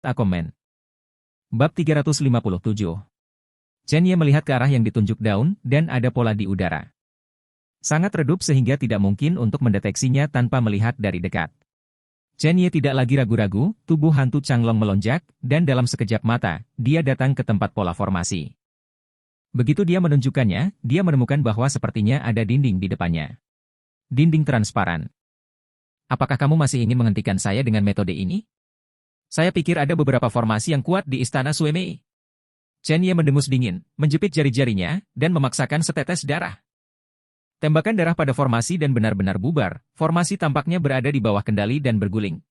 Komen. Bab 357. Chen Ye melihat ke arah yang ditunjuk daun, dan ada pola di udara. Sangat redup sehingga tidak mungkin untuk mendeteksinya tanpa melihat dari dekat. Chen Ye tidak lagi ragu-ragu, tubuh hantu Changlong melonjak, dan dalam sekejap mata, dia datang ke tempat pola formasi. Begitu dia menunjukkannya, dia menemukan bahwa sepertinya ada dinding di depannya. Dinding transparan. Apakah kamu masih ingin menghentikan saya dengan metode ini? Saya pikir ada beberapa formasi yang kuat di istana Suemei. Chen Ye mendengus dingin, menjepit jari-jarinya, dan memaksakan setetes darah. Tembakan darah pada formasi dan benar-benar bubar, formasi tampaknya berada di bawah kendali dan berguling.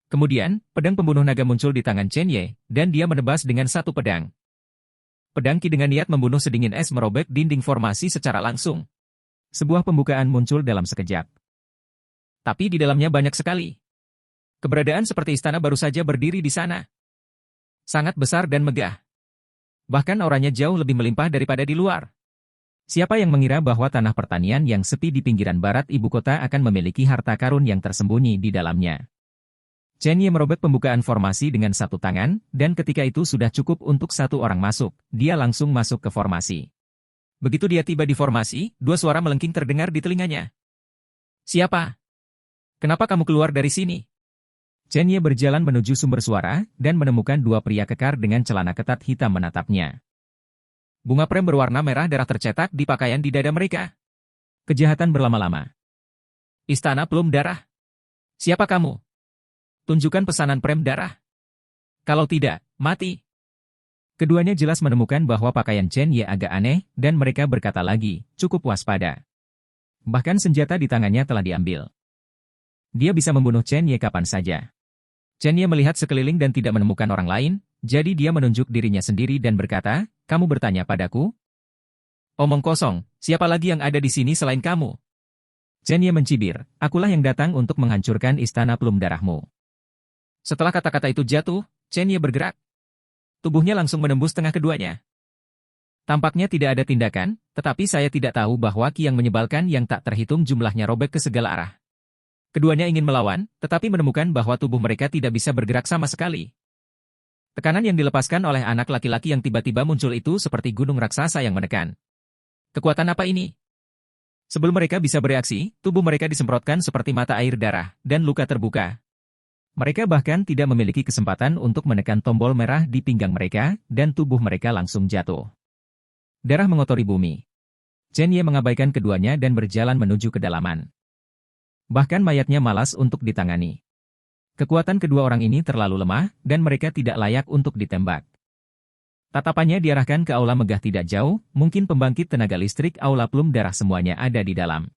Kemudian, pedang pembunuh naga muncul di tangan Chen Ye, dan dia menebas dengan satu pedang. Pedang Qi dengan niat membunuh sedingin es merobek dinding formasi secara langsung. Sebuah pembukaan muncul dalam sekejap. Tapi di dalamnya banyak sekali. Keberadaan seperti istana baru saja berdiri di sana. Sangat besar dan megah. Bahkan auranya jauh lebih melimpah daripada di luar. Siapa yang mengira bahwa tanah pertanian yang sepi di pinggiran barat ibu kota akan memiliki harta karun yang tersembunyi di dalamnya? Chen Ye merobek pembukaan formasi dengan satu tangan, dan ketika itu sudah cukup untuk satu orang masuk, dia langsung masuk ke formasi. Begitu dia tiba di formasi, dua suara melengking terdengar di telinganya. Siapa? Kenapa kamu keluar dari sini? Chen Ye berjalan menuju sumber suara, dan menemukan dua pria kekar dengan celana ketat hitam menatapnya. Bunga prem berwarna merah darah tercetak di pakaian di dada mereka. Kejahatan berlama-lama. Istana Plum Darah. Siapa kamu? Tunjukkan pesanan prem darah. Kalau tidak, mati. Keduanya jelas menemukan bahwa pakaian Chen Ye agak aneh, dan mereka berkata lagi, cukup waspada. Bahkan senjata di tangannya telah diambil. Dia bisa membunuh Chen Ye kapan saja. Chen Ye melihat sekeliling dan tidak menemukan orang lain, jadi dia menunjuk dirinya sendiri dan berkata, kamu bertanya padaku? Omong kosong, siapa lagi yang ada di sini selain kamu? Chen Ye mencibir, akulah yang datang untuk menghancurkan istana Plum Darahmu. Setelah kata-kata itu jatuh, Chen Ye bergerak. Tubuhnya langsung menembus tengah keduanya. Tampaknya tidak ada tindakan, tetapi saya tidak tahu bahwa Qi yang menyebalkan yang tak terhitung jumlahnya robek ke segala arah. Keduanya ingin melawan, tetapi menemukan bahwa tubuh mereka tidak bisa bergerak sama sekali. Tekanan yang dilepaskan oleh anak laki-laki yang tiba-tiba muncul itu seperti gunung raksasa yang menekan. Kekuatan apa ini? Sebelum mereka bisa bereaksi, tubuh mereka disemprotkan seperti mata air darah, dan luka terbuka. Mereka bahkan tidak memiliki kesempatan untuk menekan tombol merah di pinggang mereka, dan tubuh mereka langsung jatuh. Darah mengotori bumi. Chen Ye mengabaikan keduanya dan berjalan menuju kedalaman. Bahkan mayatnya malas untuk ditangani. Kekuatan kedua orang ini terlalu lemah, dan mereka tidak layak untuk ditembak. Tatapannya diarahkan ke aula megah tidak jauh, mungkin pembangkit tenaga listrik aula Plum Darah semuanya ada di dalam.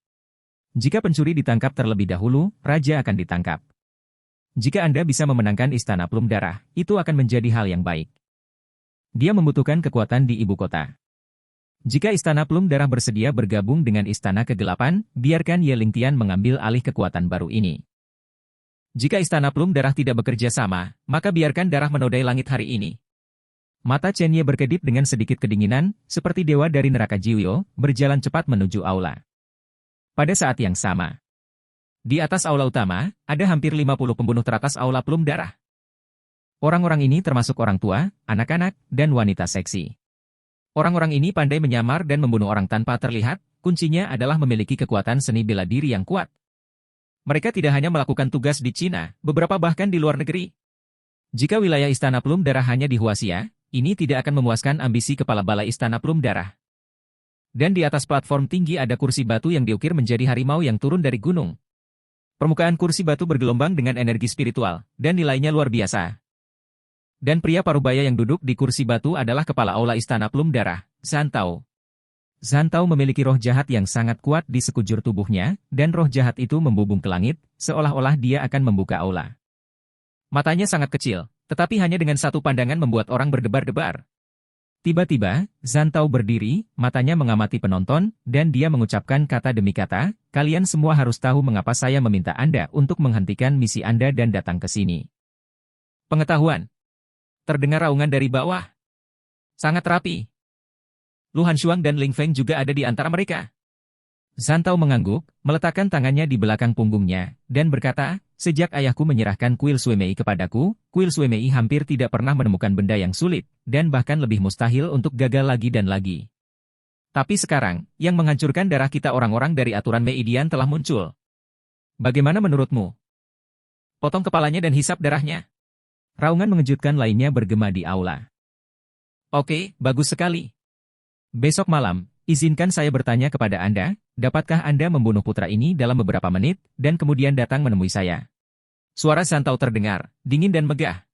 Jika pencuri ditangkap terlebih dahulu, raja akan ditangkap. Jika Anda bisa memenangkan istana Plum Darah, itu akan menjadi hal yang baik. Dia membutuhkan kekuatan di ibu kota. Jika Istana Plum Darah bersedia bergabung dengan Istana Kegelapan, biarkan Ye Lingtian mengambil alih kekuatan baru ini. Jika Istana Plum Darah tidak bekerja sama, maka biarkan darah menodai langit hari ini. Mata Chen Ye berkedip dengan sedikit kedinginan, seperti dewa dari neraka Jiuyo, berjalan cepat menuju aula. Pada saat yang sama, di atas aula utama, ada hampir 50 pembunuh teratas aula Plum Darah. Orang-orang ini termasuk orang tua, anak-anak, dan wanita seksi. Orang-orang ini pandai menyamar dan membunuh orang tanpa terlihat, kuncinya adalah memiliki kekuatan seni bela diri yang kuat. Mereka tidak hanya melakukan tugas di Cina, beberapa bahkan di luar negeri. Jika wilayah Istana Plum Darah hanya di Huaxia, ini tidak akan memuaskan ambisi kepala balai Istana Plum Darah. Dan di atas platform tinggi ada kursi batu yang diukir menjadi harimau yang turun dari gunung. Permukaan kursi batu bergelombang dengan energi spiritual, dan nilainya luar biasa. Dan pria parubaya yang duduk di kursi batu adalah kepala aula Istana Plum Darah, Zhantao. Zhantao memiliki roh jahat yang sangat kuat di sekujur tubuhnya, dan roh jahat itu membubung ke langit, seolah-olah dia akan membuka aula. Matanya sangat kecil, tetapi hanya dengan satu pandangan membuat orang berdebar-debar. Tiba-tiba, Zhantao berdiri, matanya mengamati penonton, dan dia mengucapkan kata demi kata, kalian semua harus tahu mengapa saya meminta Anda untuk menghentikan misi Anda dan datang ke sini. Pengetahuan. Terdengar raungan dari bawah. Sangat rapi. Lu Hanshuang dan Ling Feng juga ada di antara mereka. Zhantao mengangguk, meletakkan tangannya di belakang punggungnya, dan berkata, sejak ayahku menyerahkan kuil Suemei kepadaku, kuil Suemei hampir tidak pernah menemukan benda yang sulit, dan bahkan lebih mustahil untuk gagal lagi dan lagi. Tapi sekarang, yang menghancurkan darah kita orang-orang dari aturan Meidian telah muncul. Bagaimana menurutmu? Potong kepalanya dan hisap darahnya. Raungan mengejutkan lainnya bergema di aula. Oke, bagus sekali. Besok malam, izinkan saya bertanya kepada Anda, dapatkah Anda membunuh putra ini dalam beberapa menit, dan kemudian datang menemui saya? Suara Zhantao terdengar, dingin dan megah.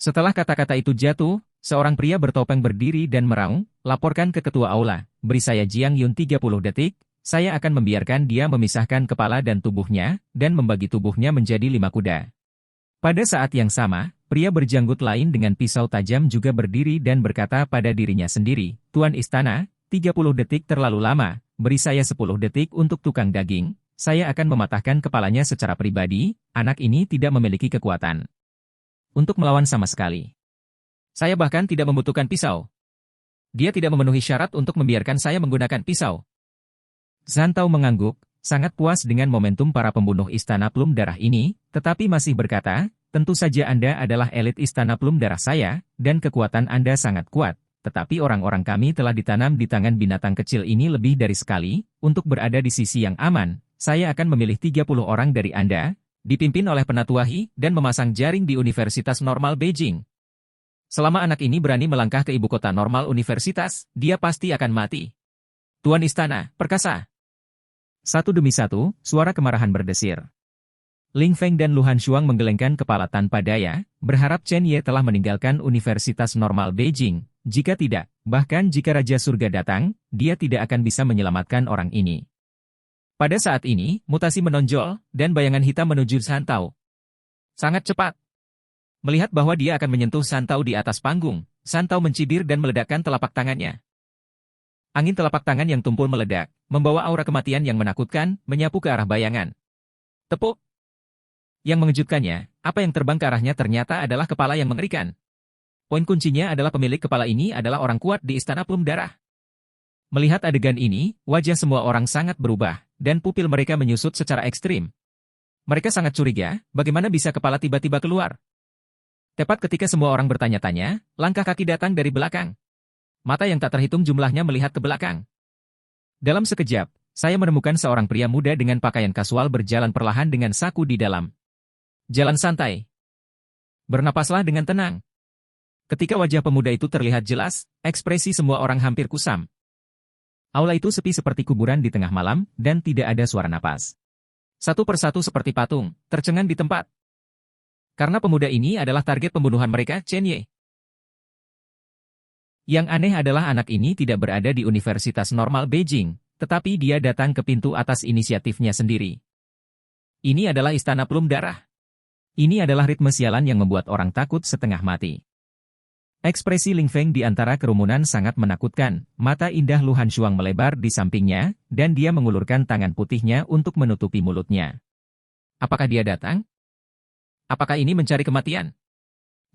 Setelah kata-kata itu jatuh, seorang pria bertopeng berdiri dan meraung, laporkan ke ketua aula, beri saya Jiang Yun 30 detik, saya akan membiarkan dia memisahkan kepala dan tubuhnya, dan membagi tubuhnya menjadi 5 kuda. Pada saat yang sama, pria berjanggut lain dengan pisau tajam juga berdiri dan berkata pada dirinya sendiri, Tuan Istana, 30 detik terlalu lama, beri saya 10 detik untuk tukang daging, saya akan mematahkan kepalanya secara pribadi, anak ini tidak memiliki kekuatan untuk melawan sama sekali. Saya bahkan tidak membutuhkan pisau. Dia tidak memenuhi syarat untuk membiarkan saya menggunakan pisau. Zhantao mengangguk, sangat puas dengan momentum para pembunuh Istana Plum Darah ini, tetapi masih berkata, tentu saja Anda adalah elit Istana Plum Darah saya, dan kekuatan Anda sangat kuat, tetapi orang-orang kami telah ditanam di tangan binatang kecil ini lebih dari sekali, untuk berada di sisi yang aman, saya akan memilih 30 orang dari Anda, dipimpin oleh Penatuahi, dan memasang jaring di Universitas Normal Beijing. Selama anak ini berani melangkah ke ibu kota normal universitas, dia pasti akan mati. Tuan Istana, perkasa. Satu demi satu, suara kemarahan berdesir. Ling Feng dan Lu Hanshuang menggelengkan kepala tanpa daya, berharap Chen Ye telah meninggalkan Universitas Normal Beijing. Jika tidak, bahkan jika Raja Surga datang, dia tidak akan bisa menyelamatkan orang ini. Pada saat ini, mutasi menonjol, dan bayangan hitam menuju Zhantao. Sangat cepat. Melihat bahwa dia akan menyentuh Zhantao di atas panggung, Zhantao mencibir dan meledakkan telapak tangannya. Angin telapak tangan yang tumpul meledak, membawa aura kematian yang menakutkan, menyapu ke arah bayangan. Tepuk. Yang mengejutkannya, apa yang terbang ke arahnya ternyata adalah kepala yang mengerikan. Poin kuncinya adalah pemilik kepala ini adalah orang kuat di Istana Plum Darah. Melihat adegan ini, wajah semua orang sangat berubah, dan pupil mereka menyusut secara ekstrim. Mereka sangat curiga, bagaimana bisa kepala tiba-tiba keluar. Tepat ketika semua orang bertanya-tanya, langkah kaki datang dari belakang. Mata yang tak terhitung jumlahnya melihat ke belakang. Dalam sekejap, saya menemukan seorang pria muda dengan pakaian kasual berjalan perlahan dengan saku di dalam. Jalan santai. Bernapaslah dengan tenang. Ketika wajah pemuda itu terlihat jelas, ekspresi semua orang hampir kusam. Aula itu sepi seperti kuburan di tengah malam, dan tidak ada suara napas. Satu persatu seperti patung, tercengang di tempat. Karena pemuda ini adalah target pembunuhan mereka, Chen Ye. Yang aneh adalah anak ini tidak berada di Universitas Normal Beijing, tetapi dia datang ke pintu atas inisiatifnya sendiri. Ini adalah Istana Plum Darah. Ini adalah ritme sialan yang membuat orang takut setengah mati. Ekspresi Ling Feng di antara kerumunan sangat menakutkan, mata indah Lu Hanshuang melebar di sampingnya, dan dia mengulurkan tangan putihnya untuk menutupi mulutnya. Apakah dia datang? Apakah ini mencari kematian?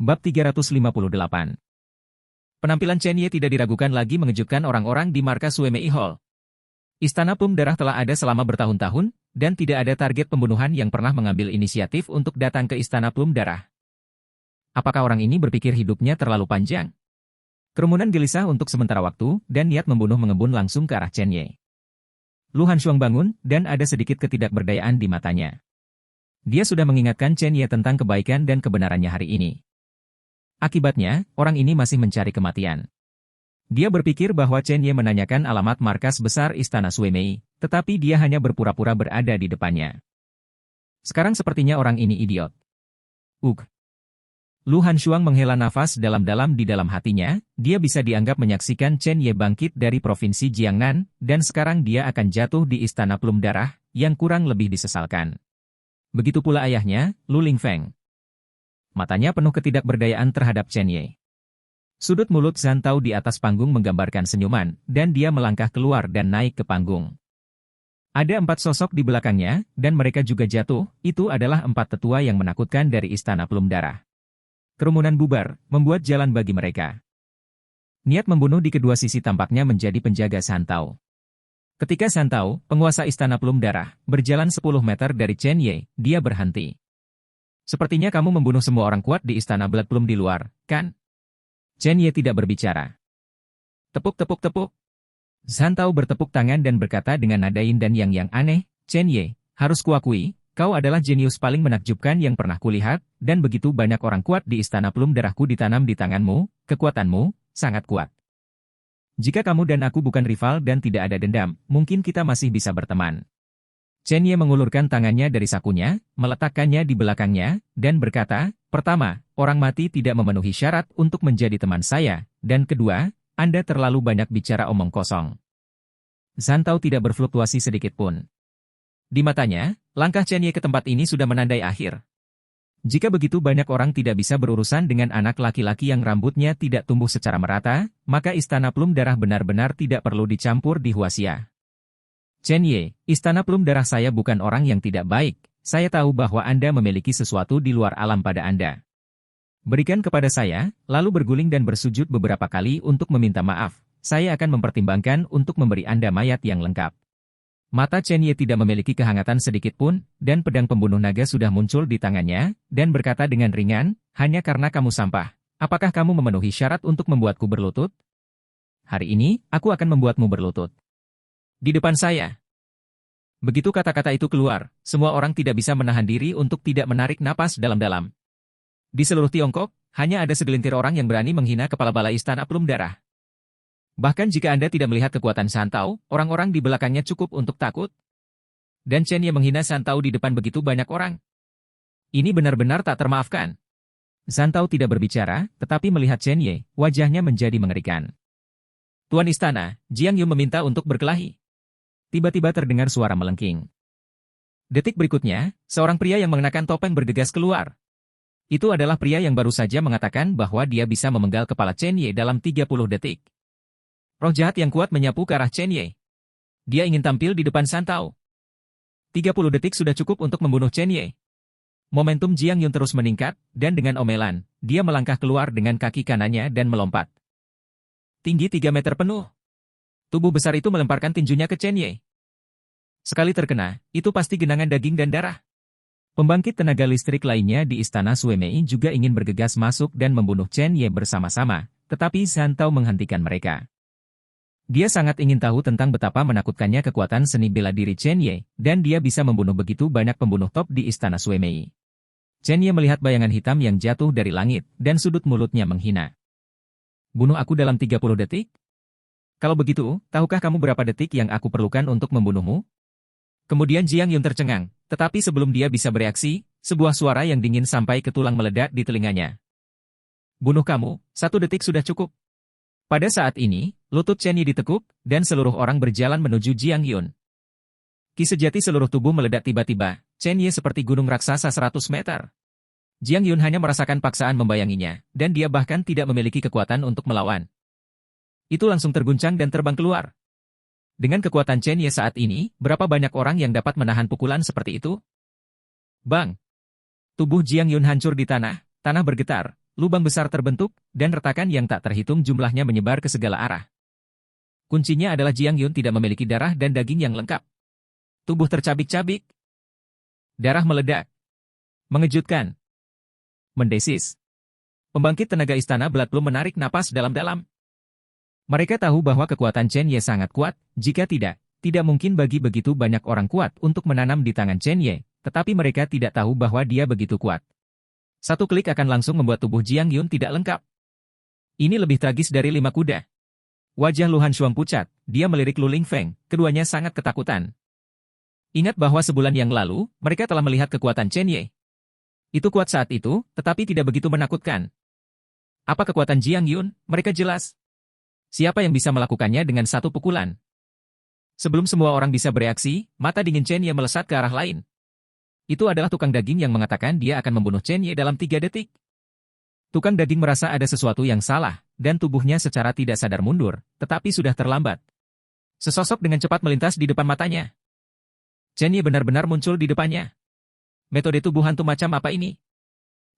Bab 358. Penampilan Chen Ye tidak diragukan lagi mengejutkan orang-orang di markas Suemei Hall. Istana Plum Darah telah ada selama bertahun-tahun, dan tidak ada target pembunuhan yang pernah mengambil inisiatif untuk datang ke Istana Plum Darah. Apakah orang ini berpikir hidupnya terlalu panjang? Kerumunan gelisah untuk sementara waktu, dan niat membunuh mengebun langsung ke arah Chen Ye. Lu Hanshuang bangun, dan ada sedikit ketidakberdayaan di matanya. Dia sudah mengingatkan Chen Ye tentang kebaikan dan kebenarannya hari ini. Akibatnya, orang ini masih mencari kematian. Dia berpikir bahwa Chen Ye menanyakan alamat markas besar Istana Suemei, tetapi dia hanya berpura-pura berada di depannya. Sekarang sepertinya orang ini idiot. Lu Hanshuang menghela nafas dalam-dalam di dalam hatinya, dia bisa dianggap menyaksikan Chen Ye bangkit dari provinsi Jiangnan, dan sekarang dia akan jatuh di Istana Plum Darah, yang kurang lebih disesalkan. Begitu pula ayahnya, Lu Ling Feng. Matanya penuh ketidakberdayaan terhadap Chen Ye. Sudut mulut Zhantao di atas panggung menggambarkan senyuman, dan dia melangkah keluar dan naik ke panggung. Ada 4 sosok di belakangnya, dan mereka juga jatuh, itu adalah 4 tetua yang menakutkan dari Istana Plum Darah. Kerumunan bubar, membuat jalan bagi mereka. Niat membunuh di kedua sisi tampaknya menjadi penjaga Zhantao. Ketika Santau, penguasa Istana Pelum Darah, berjalan 10 meter dari Chen Ye, dia berhenti. Sepertinya kamu membunuh semua orang kuat di Istana Blood Plum di luar, kan? Chen Ye tidak berbicara. Tepuk tepuk tepuk. Santau bertepuk tangan dan berkata dengan nada yin dan yang aneh, Chen Ye, harus kuakui, kau adalah jenius paling menakjubkan yang pernah kulihat, dan begitu banyak orang kuat di Istana Pelum Darahku ditanam di tanganmu, kekuatanmu, sangat kuat. Jika kamu dan aku bukan rival dan tidak ada dendam, mungkin kita masih bisa berteman. Chen Ye mengulurkan tangannya dari sakunya, meletakkannya di belakangnya, dan berkata, pertama, orang mati tidak memenuhi syarat untuk menjadi teman saya, dan kedua, Anda terlalu banyak bicara omong kosong. Santau tidak berfluktuasi sedikit pun. Di matanya, langkah Chen Ye ke tempat ini sudah menandai akhir. Jika begitu banyak orang tidak bisa berurusan dengan anak laki-laki yang rambutnya tidak tumbuh secara merata, maka Istana Pelum Darah benar-benar tidak perlu dicampur di Huaxia. Chen Ye, Istana Pelum Darah saya bukan orang yang tidak baik, saya tahu bahwa Anda memiliki sesuatu di luar alam pada Anda. Berikan kepada saya, lalu berguling dan bersujud beberapa kali untuk meminta maaf, saya akan mempertimbangkan untuk memberi Anda mayat yang lengkap. Mata Chen Ye tidak memiliki kehangatan sedikit pun, dan pedang pembunuh naga sudah muncul di tangannya, dan berkata dengan ringan, hanya karena kamu sampah. Apakah kamu memenuhi syarat untuk membuatku berlutut? Hari ini, aku akan membuatmu berlutut. Di depan saya. Begitu kata-kata itu keluar, semua orang tidak bisa menahan diri untuk tidak menarik napas dalam-dalam. Di seluruh Tiongkok, hanya ada segelintir orang yang berani menghina kepala bala Istana Pelum Darah. Bahkan jika Anda tidak melihat kekuatan Santau, orang-orang di belakangnya cukup untuk takut. Dan Chen Ye menghina Santau di depan begitu banyak orang. Ini benar-benar tak termaafkan. Santau tidak berbicara, tetapi melihat Chen Ye, wajahnya menjadi mengerikan. Tuan Istana, Jiang Yu meminta untuk berkelahi. Tiba-tiba terdengar suara melengking. Detik berikutnya, seorang pria yang mengenakan topeng bergegas keluar. Itu adalah pria yang baru saja mengatakan bahwa dia bisa memenggal kepala Chen Ye dalam 30 detik. Roh jahat yang kuat menyapu ke arah Chen Ye. Dia ingin tampil di depan Santau. 30 detik sudah cukup untuk membunuh Chen Ye. Momentum Jiang Yun terus meningkat, dan dengan omelan, dia melangkah keluar dengan kaki kanannya dan melompat. Tinggi 3 meter penuh. Tubuh besar itu melemparkan tinjunya ke Chen Ye. Sekali terkena, itu pasti genangan daging dan darah. Pembangkit tenaga listrik lainnya di Istana Suemei juga ingin bergegas masuk dan membunuh Chen Ye bersama-sama, tetapi Santau menghentikan mereka. Dia sangat ingin tahu tentang betapa menakutkannya kekuatan seni bela diri Chen Ye, dan dia bisa membunuh begitu banyak pembunuh top di Istana Suemei. Chen Ye melihat bayangan hitam yang jatuh dari langit, dan sudut mulutnya menghina. Bunuh aku dalam 30 detik? Kalau begitu, tahukah kamu berapa detik yang aku perlukan untuk membunuhmu? Kemudian Jiang Yun tercengang, tetapi sebelum dia bisa bereaksi, sebuah suara yang dingin sampai ke tulang meledak di telinganya. Bunuh kamu, 1 detik sudah cukup. Pada saat ini, lutut Chen Ye ditekuk, dan seluruh orang berjalan menuju Jiang Yun. Ki sejati seluruh tubuh meledak tiba-tiba, Chen Ye seperti gunung raksasa 100 meter. Jiang Yun hanya merasakan paksaan membayanginya, dan dia bahkan tidak memiliki kekuatan untuk melawan. Itu langsung terguncang dan terbang keluar. Dengan kekuatan Chen Ye saat ini, berapa banyak orang yang dapat menahan pukulan seperti itu? Bang! Tubuh Jiang Yun hancur di tanah, tanah bergetar. Lubang besar terbentuk, dan retakan yang tak terhitung jumlahnya menyebar ke segala arah. Kuncinya adalah Jiang Yun tidak memiliki darah dan daging yang lengkap. Tubuh tercabik-cabik. Darah meledak. Mengejutkan. Mendesis. Pembangkit tenaga Istana Blood Plum menarik napas dalam-dalam. Mereka tahu bahwa kekuatan Chen Ye sangat kuat, jika tidak mungkin bagi begitu banyak orang kuat untuk menanam di tangan Chen Ye, tetapi mereka tidak tahu bahwa dia begitu kuat. 1 klik akan langsung membuat tubuh Jiang Yun tidak lengkap. Ini lebih tragis dari 5 kuda. Wajah Lu Hanshuang pucat, dia melirik Lu Lingfeng, keduanya sangat ketakutan. Ingat bahwa sebulan yang lalu, mereka telah melihat kekuatan Chen Ye. Itu kuat saat itu, tetapi tidak begitu menakutkan. Apa kekuatan Jiang Yun? Mereka jelas. Siapa yang bisa melakukannya dengan 1 pukulan? Sebelum semua orang bisa bereaksi, mata dingin Chen Ye melesat ke arah lain. Itu adalah tukang daging yang mengatakan dia akan membunuh Chen Ye dalam 3 detik. Tukang daging merasa ada sesuatu yang salah, dan tubuhnya secara tidak sadar mundur, tetapi sudah terlambat. Sesosok dengan cepat melintas di depan matanya. Chen Ye benar-benar muncul di depannya. Metode tubuh hantu macam apa ini?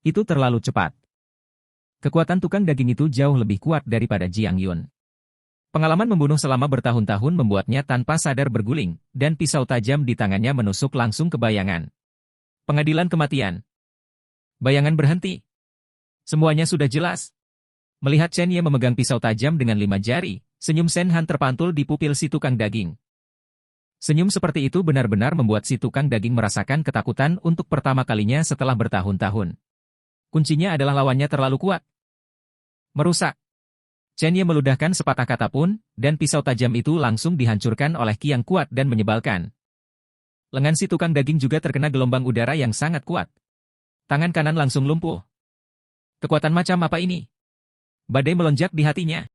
Itu terlalu cepat. Kekuatan tukang daging itu jauh lebih kuat daripada Jiang Yun. Pengalaman membunuh selama bertahun-tahun membuatnya tanpa sadar berguling, dan pisau tajam di tangannya menusuk langsung ke bayangan. Pengadilan kematian. Bayangan berhenti. Semuanya sudah jelas. Melihat Chen Ye memegang pisau tajam dengan 5 jari, senyum Shen Han terpantul di pupil si tukang daging. Senyum seperti itu benar-benar membuat si tukang daging merasakan ketakutan untuk pertama kalinya setelah bertahun-tahun. Kuncinya adalah lawannya terlalu kuat. Merusak. Chen Ye meludahkan sepatah kata pun, dan pisau tajam itu langsung dihancurkan oleh ki yang kuat dan menyebalkan. Lengan si tukang daging juga terkena gelombang udara yang sangat kuat. Tangan kanan langsung lumpuh. Kekuatan macam apa ini? Badai melonjak di hatinya.